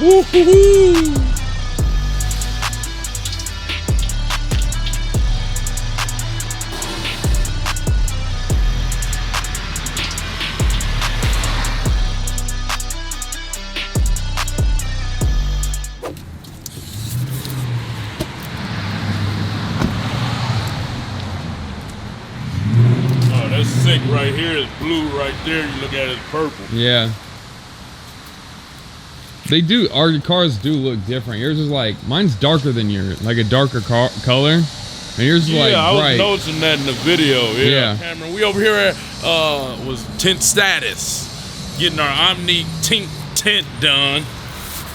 Woo-hoo-hoo! That's sick right here. It's blue right there. You look at it, it's purple. Yeah. They do, our cars do look different. Yours is like, mine's darker than yours, like a darker color. And yours is like bright. Yeah, I was noticing that in the video. Yeah. Cameron, we over here at, was Tint Status. Getting our Omni Tint done.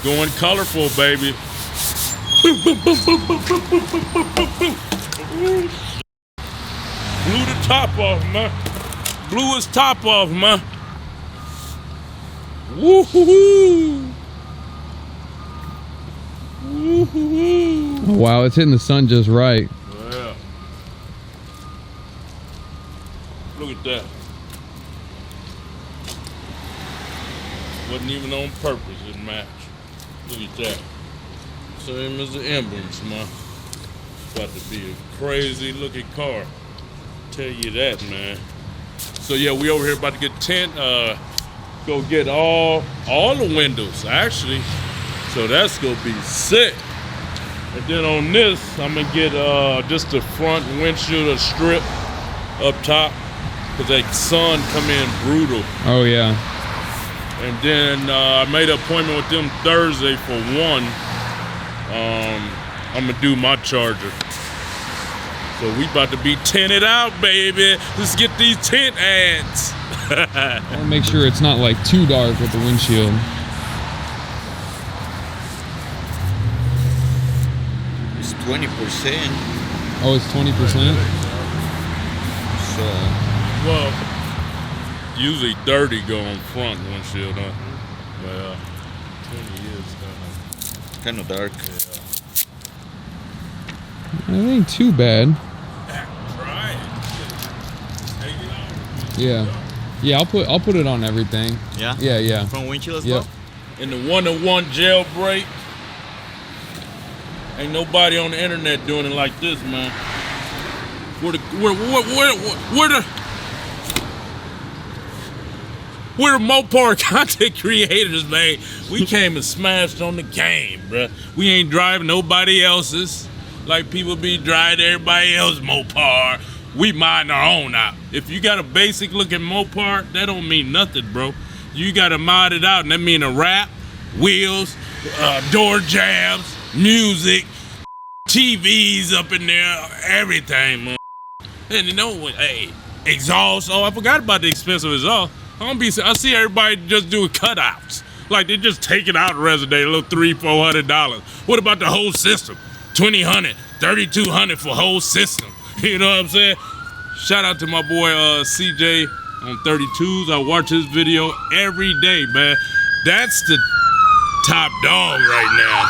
Going colorful, baby. Blew the top off, man. Blew his top off, man. Woo-hoo-hoo. Woo-hoo-hoo. Oh, wow, it's hitting the sun just right. Yeah. Look at that. Wasn't even on purpose, it matched. Look at that. Same as the emblems, man. It's about to be a crazy looking car. Tell you that, man. So yeah, we over here about to get tint. Go get all the windows actually. So that's gonna be sick. And then on this, I'm gonna get just the front windshield strip up top, cause that sun come in brutal. Oh yeah. And then I made an appointment with them Thursday for 1. I'm gonna do my charger. So we about to be tinted out, baby. Let's get these tint ads. I want to make sure it's not like too dark with the windshield. It's 20%. Oh, it's 20%? So Well, usually 30 go on front windshield, huh? Well, 20 is kind of dark. It ain't too bad. Try it. Take it off. Yeah. Yeah, I'll put it on everything. Yeah? Yeah. From windshield as Yep. well? In the 1-to-1 jailbreak, ain't nobody on the internet doing it like this, man. Where the Mopar content creators, man? We came and smashed on the game, bruh. We ain't driving nobody else's like people be driving everybody else's Mopar. We mind our own out. If you got a basic looking Mopar, that don't mean nothing, bro. You gotta mod it out, and that mean a wrap, wheels, door jabs, music, TVs up in there, everything, man. And you know what? Hey, exhaust. Oh, I forgot about the expensive exhaust. I see everybody just doing cutouts. Like they just take it out resident, a little $300-400. What about the whole system? $2,000, $3,200 for whole system. You know what I'm saying? Shout out to my boy CJ on 32s. I watch his video every day, man. That's the top dog right now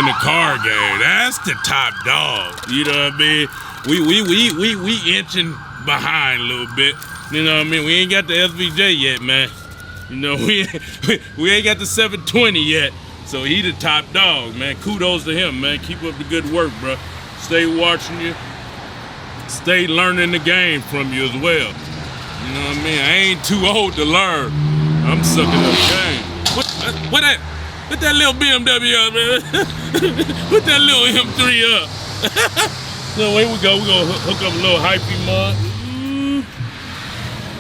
in the car game. That's the top dog. You know what I mean? We inching behind a little bit. You know what I mean? We ain't got the SVJ yet, man. You know, we ain't got the 720 yet. So he the top dog, man. Kudos to him, man. Keep up the good work, bro. Stay watching you. Stay learning the game from you as well. You know what I mean? I ain't too old to learn. I'm sucking up game. What that little BMW up, man? Put that little M3 up. So here we go. We're gonna hook up a little hypey mud.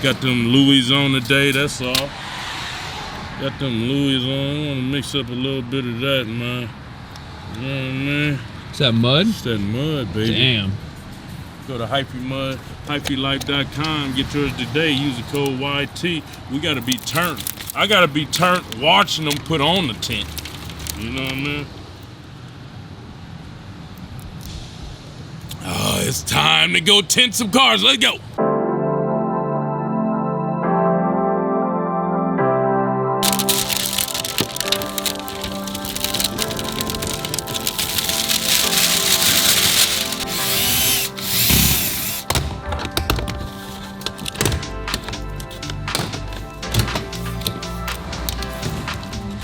Got them Louis on today, that's all. Got them Louis on. I want to mix up a little bit of that, man. You know what I mean? Is that mud? It's that mud, baby. Damn. Go to hyphylife.com, get yours today. Use the code YT. We gotta be turned. I gotta be turned watching them put on the tint. You know what I mean? Oh, it's time to go tint some cars. Let's go.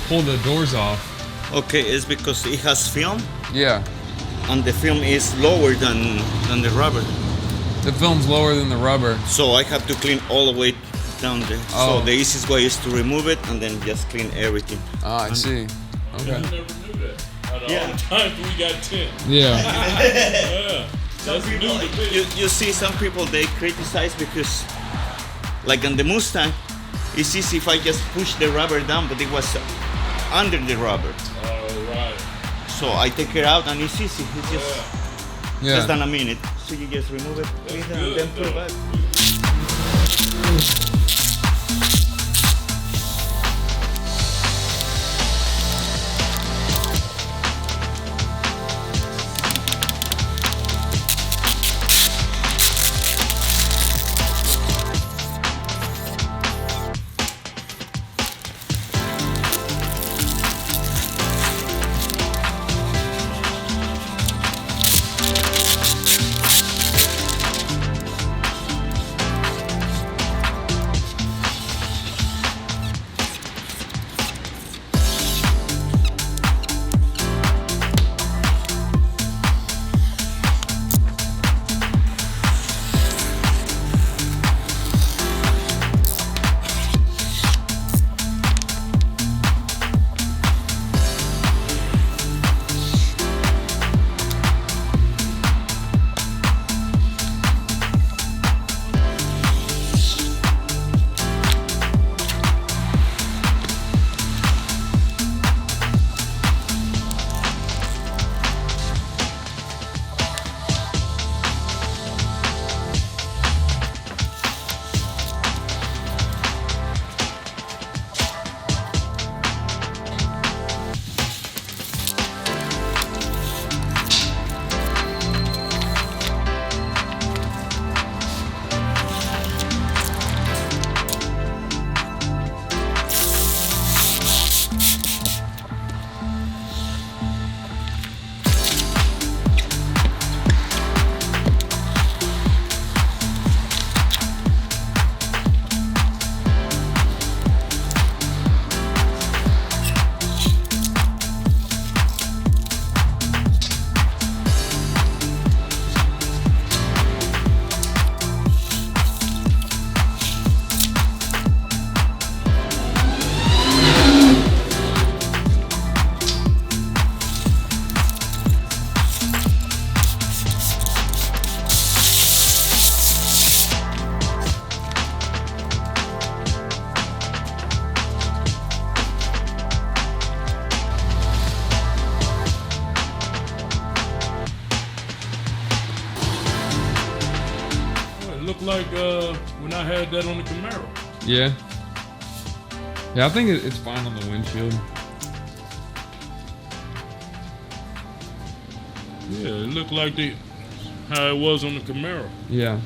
Pull the doors off. Okay, it's because it has film, Yeah. and the film is lower than the rubber. The film's lower than the rubber. So I have to clean all the way down there. Oh. So the easiest way is to remove it and then just clean everything. Ah, I see. I Okay. never knew that. Out of Yeah. all the times we got Tint. Yeah. Yeah. That's new to me. You see some people, they criticize because, like on the Mustang, it's easy if I just push the rubber down, but it was under the rubber. All right. So I take it out and it's easy. It's just Yeah. less than a minute. So you just remove it, clean it, and then put it back. Looked like when I had that on the Camaro. Yeah. Yeah, I think it's fine on the windshield. Yeah, it looked like how it was on the Camaro. Yeah.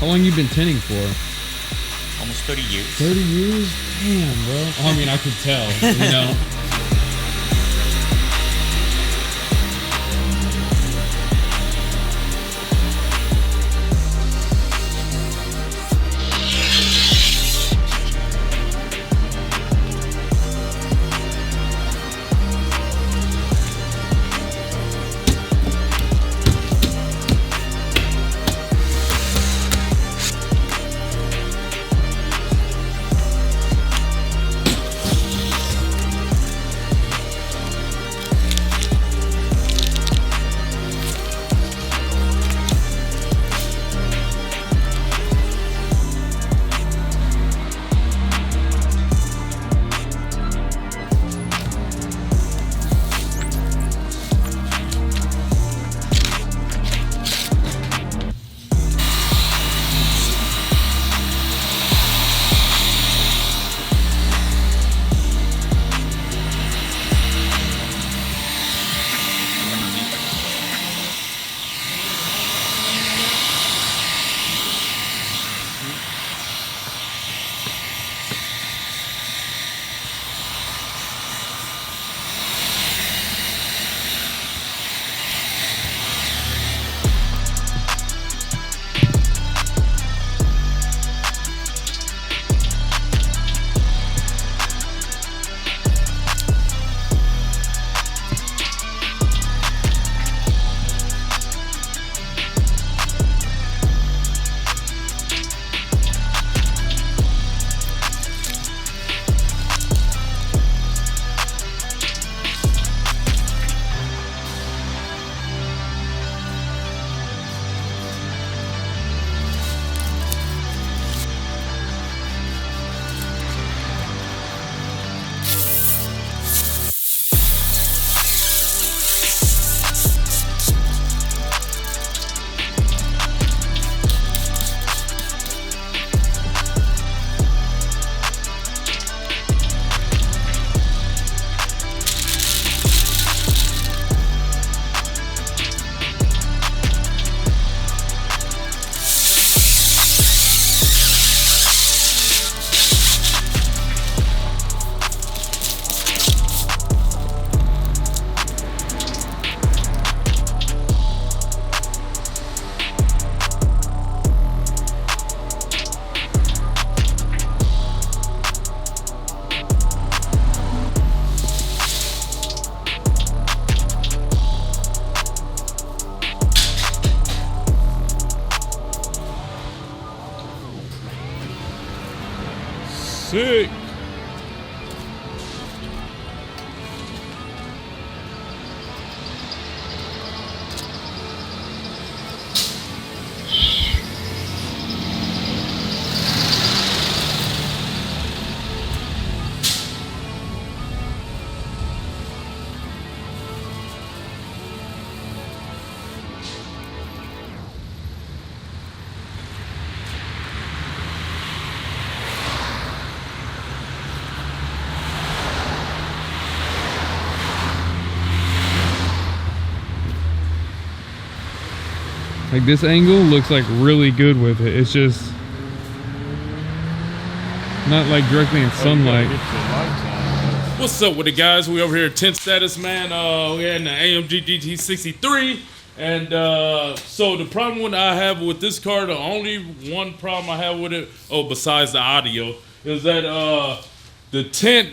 How long you been tinting for? Almost 30 years. 30 years? Damn, bro. I mean, I could tell, you know. Sick. Like this angle looks like really good with it. It's just not like directly in sunlight. What's up with the guys? We over here at Tint Status, man. We're in the AMG GT63. And so the problem I have with this car, the only one problem I have with it, besides the audio, is that the tint,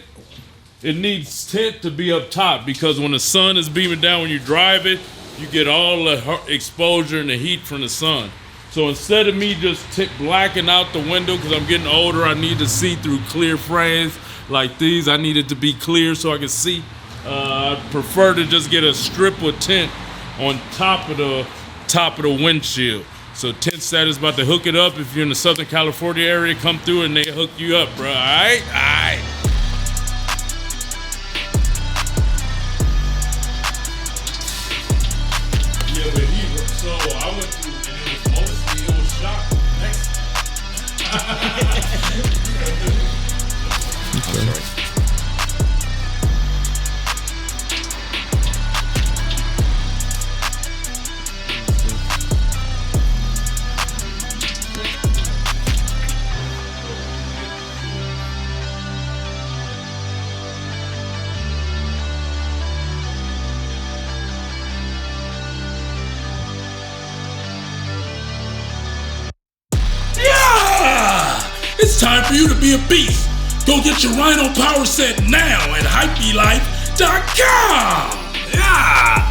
it needs tint to be up top, because when the sun is beaming down when you drive it, you get all the exposure and the heat from the sun. So instead of me just blacking out the window, because I'm getting older, I need to see through clear frames like these. I need it to be clear so I can see. I prefer to just get a strip of tint on top of the windshield. So Tint Status about to hook it up. If you're in the Southern California area, come through and they hook you up, bro. All right? All right. So I went through, and it was shock next. I'm sorry. It's time for you to be a beast. Go get your Rhino power set now at hypelife.com. Yeah.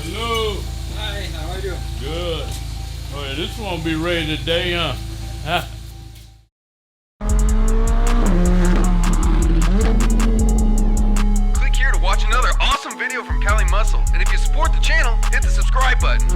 Hello. Hi, how are you? Good. All right, this one will be ready today, huh? Click here to watch another awesome video from Cali Muscle. And if you support the channel, hit the subscribe button.